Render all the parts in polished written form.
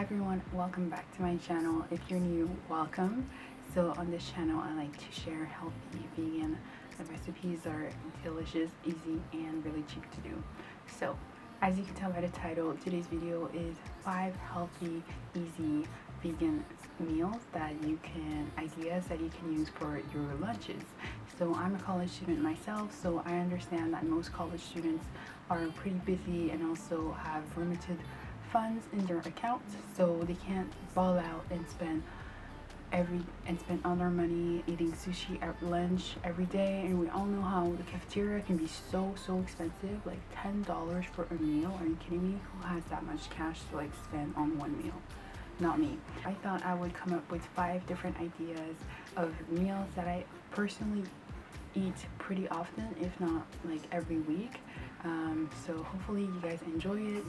Hi everyone, welcome back to my channel. If you're new, welcome. So on this channel I like to share healthy vegan recipes that are delicious, easy, and really cheap to do. So as you can tell by the title, today's video is 5 healthy, easy vegan meals ideas that you can use for your lunches. So I'm a college student myself, so I understand that most college students are pretty busy and also have limited funds in their accounts, so they can't ball out and spend all their money eating sushi at lunch every day. And we all know how the cafeteria can be so expensive, like $10 for a meal. Are you kidding me? Who has that much cash to like spend on one meal? Not me. I thought I would come up with 5 different ideas of meals that I personally eat pretty often, if not like every week. So hopefully you guys enjoy it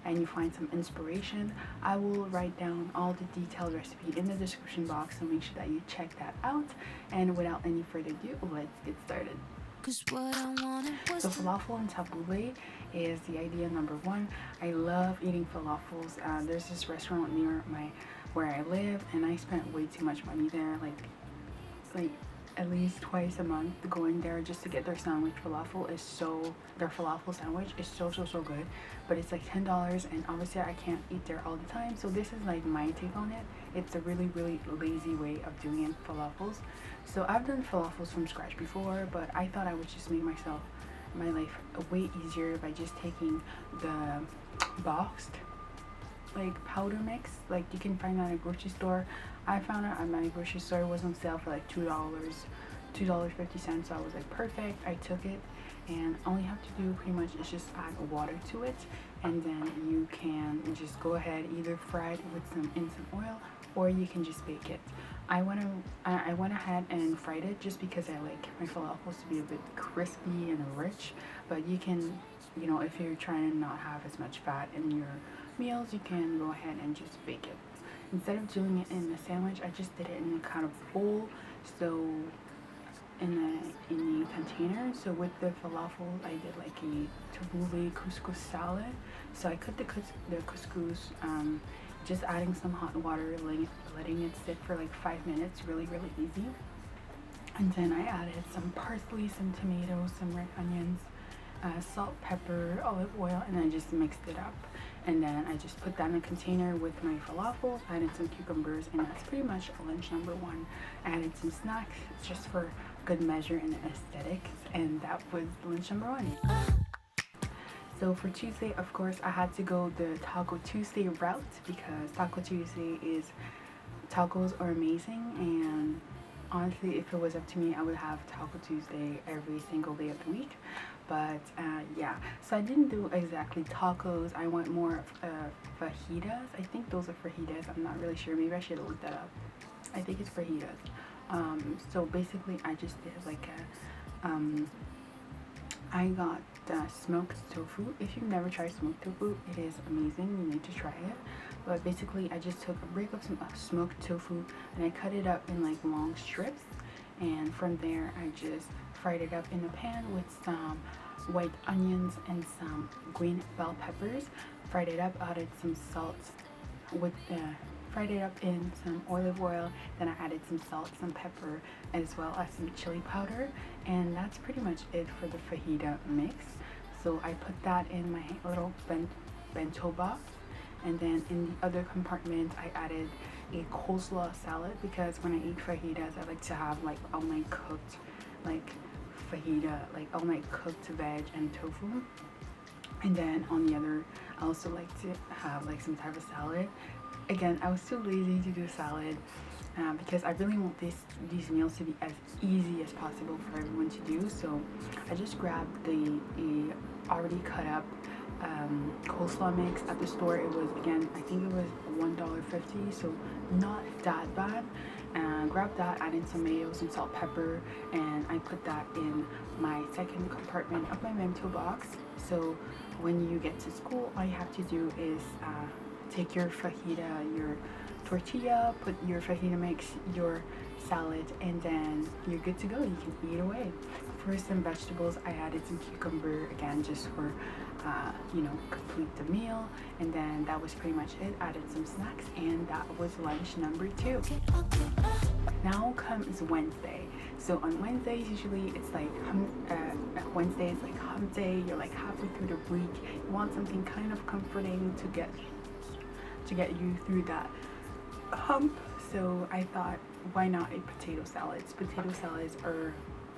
and you find some inspiration. I will write down all the detailed recipe in the description box, so make sure that you check that out. And without any further ado, let's get started. So falafel and tabbouleh is the idea number 1. I love eating falafels. There's this restaurant near where I live, and I spent way too much money there, like at least twice a month going there just to get their sandwich. Their falafel sandwich is so good, but it's like $10, and obviously I can't eat there all the time, so this is like my take on it. It's a really lazy way of doing it, falafels. So I've done falafels from scratch before, but I thought I would just make my life way easier by just taking the boxed like powder mix. Like you can find that at a grocery store. I found it at my grocery store. It was on sale for like $2.50. So I was like, perfect. I took it, and all you have to do pretty much is just add water to it, and then you can just go ahead, either fry it with some instant oil, or you can just bake it. I went ahead and fried it just because I like my falafels to be a bit crispy and rich. But you can, if you're trying to not have as much fat in your meals, you can go ahead and just bake it. Instead of doing it in a sandwich, I just did it in a kind of bowl, so in a container. So with the falafel, I did like a tabbouleh couscous salad. So I cut the couscous, just adding some hot water, letting it sit for like 5 minutes, really easy. And then I added some parsley, some tomatoes, some red onions, salt, pepper, olive oil, and I just mixed it up. And then I just put that in a container with my falafels, added some cucumbers, and that's pretty much lunch number 1. I added some snacks just for good measure and aesthetics, and that was lunch number 1. So for Tuesday, of course, I had to go the Taco Tuesday route, because tacos are amazing, and honestly, if it was up to me, I would have Taco Tuesday every single day of the week. But yeah, so I didn't do exactly tacos. I went more fajitas. I think those are fajitas. I'm not really sure. Maybe I should look that up. I think it's fajitas. So basically, I just did like I got smoked tofu. If you've never tried smoked tofu, it is amazing. You need to try it. But basically, I just took a break of some smoked tofu, and I cut it up in like long strips. And from there, I just fried it up in a pan with some white onions and some green bell peppers. Fried it up, added some salt fried it up in some olive oil. Then I added some salt, some pepper, as well as some chili powder. And that's pretty much it for the fajita mix. So I put that in my little bento box. And then in the other compartment, I added a coleslaw salad, because when I eat fajitas, I like to have like all my cooked veg and tofu. And then on the other, I also like to have like some type of salad. Again, I was too lazy to do salad because I really want these meals to be as easy as possible for everyone to do. So I just grabbed the already cut up coleslaw mix at the store. It was, again, I think it was $1.50, so not that bad. Grabbed that, added some mayo, some salt, pepper, and I put that in my second compartment of my bento box. So when you get to school, all you have to do is take your tortilla, put your fajita mix, your salad, and then you're good to go. You can eat away. For some vegetables, I added some cucumber, again, just for complete the meal. And then that was pretty much it. Added some snacks, and that was lunch number 2. Now comes Wednesday. So on Wednesdays, usually it's like Wednesday is like hump day. You're like halfway through the week. You want something kind of comforting to get you through that hump. So I thought, why not a potato salads? Potato salads are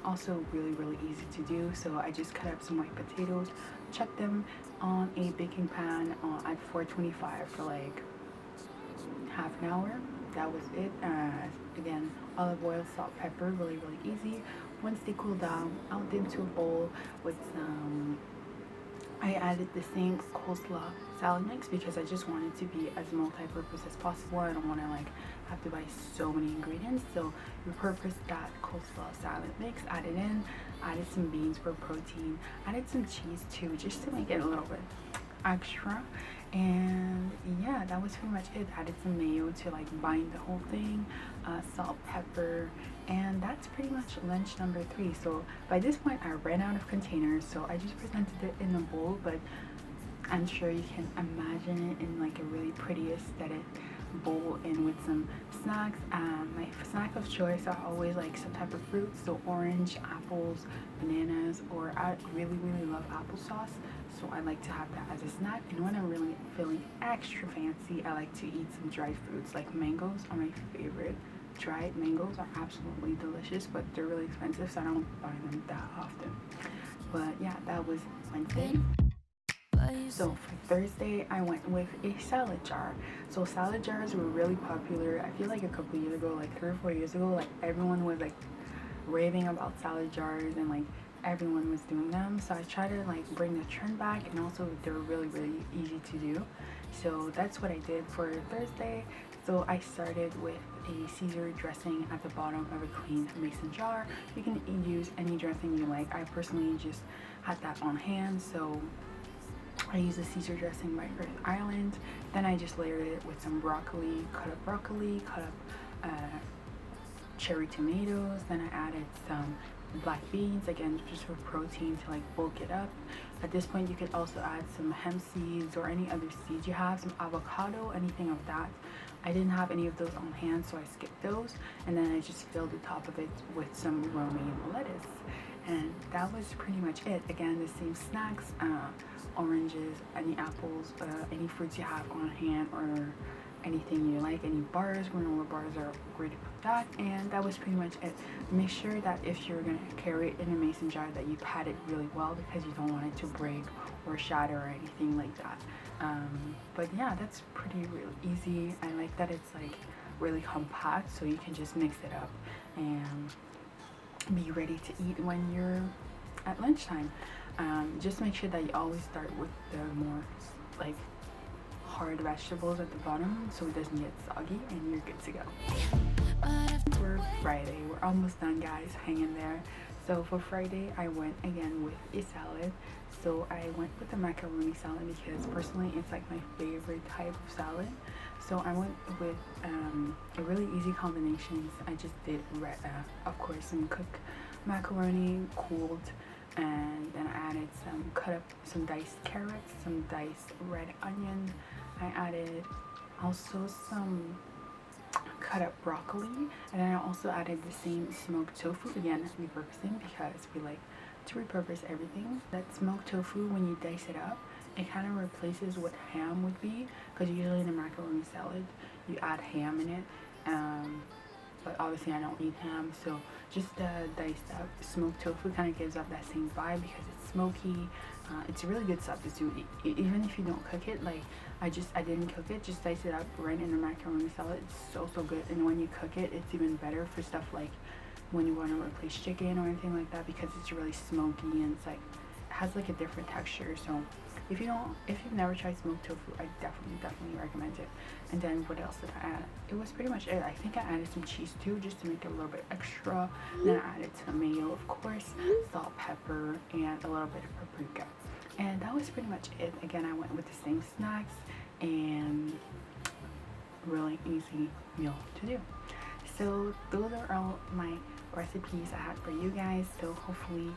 also really easy to do. So I just cut up some white potatoes, chuck them on a baking pan at 425 for like half an hour. That was it. Again, olive oil, salt, pepper, really easy. Once they cool down, out into a bowl with some. I added the same coleslaw salad mix because I just wanted to be as multi-purpose as possible. I don't want to like have to buy so many ingredients. So repurposed that coleslaw salad mix, added some beans for protein, added some cheese too, just to make it a little bit extra. And yeah, that was pretty much it. Added some mayo to like bind the whole thing, salt, pepper, and that's pretty much lunch number 3. So by this point I ran out of containers, so I just presented it in a bowl, but I'm sure you can imagine it in like a really pretty aesthetic bowl and with some snacks. My snack of choice are always like some type of fruit, so orange, apples, bananas, or I really love applesauce, so I like to have that as a snack. And when I'm really feeling extra fancy, I like to eat some dried fruits. Like mangoes are my favorite. Dried mangoes are absolutely delicious, but they're really expensive, so I don't buy them that often. But yeah, that was Wednesday. So for Thursday, I went with a salad jar. So salad jars were really popular. I feel like a couple years ago, like 3 or 4 years ago, like everyone was like raving about salad jars, and like everyone was doing them. So I tried to like bring the trend back, and also they were really easy to do. So that's what I did for Thursday. So I started with a Caesar dressing at the bottom of a clean mason jar. You can use any dressing you like. I personally just had that on hand, so I used a Caesar dressing by Earth Island. Then I just layered it with some broccoli, cut up cherry tomatoes. Then I added some black beans, again just for protein to like bulk it up. At this point you could also add some hemp seeds or any other seeds you have, some avocado, anything of that. I didn't have any of those on hand, so I skipped those, and then I just filled the top of it with some romaine lettuce. And that was pretty much it. Again, the same snacks, oranges, any apples, any fruits you have on hand, or anything you like, any bars, granola bars are great with that. And that was pretty much it. Make sure that if you're gonna carry it in a mason jar, that you pat it really well, because you don't want it to break or shatter or anything like that. But yeah, that's really easy. I like that it's like really compact, so you can just mix it up and be ready to eat when you're at lunchtime. Just make sure that you always start with the more like hard vegetables at the bottom, so it doesn't get soggy, and you're good to go. For Friday, we're almost done, guys, hang in there. So for Friday, I went again with a salad. So I went with the macaroni salad because personally it's like my favorite type of salad. So I went with a really easy combinations. I just did of course some cooked macaroni, cooled, and then I added some diced carrots, some diced red onion. I added also some cut up broccoli, and then I also added the same smoked tofu, again repurposing, because we like to repurpose everything. That smoked tofu, when you dice it up, it kind of replaces what ham would be, because usually in a macaroni salad you add ham in it, but obviously I don't eat ham, so just diced up smoked tofu kind of gives up that same vibe because it's smoky. It's a really good substitute, even if you don't cook it. Like I didn't cook it, just dice it up right in the macaroni salad. It's so good. And when you cook it, it's even better for stuff like when you want to replace chicken or anything like that, because it's really smoky and it's like it has like a different texture. So if you've never tried smoked tofu, I definitely recommend it. And then what else did I add? It was pretty much it. I think I added some cheese too, just to make it a little bit extra. And then I added some mayo, of course, salt, pepper, and a little bit of paprika. And that was pretty much it. Again, I went with the same snacks and really easy meal to do. So those are all my recipes I had for you guys. So hopefully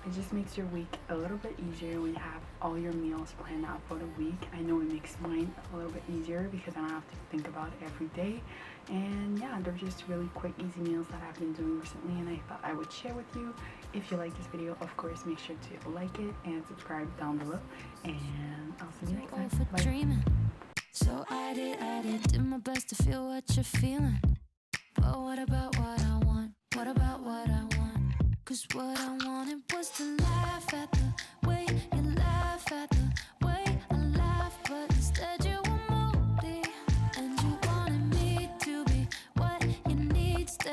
It just makes your week a little bit easier when you have all your meals planned out for the week. I know it makes mine a little bit easier because I don't have to think about it every day. And yeah, they're just really quick, easy meals that I've been doing recently, and I thought I would share with you. If you like this video, of course, make sure to like it and subscribe down below. And I'll see you next time. Bye. Dreaming. So I did my best to feel what you're feeling. But what about what I want? What about what I want? 'Cause what I wanted was to laugh at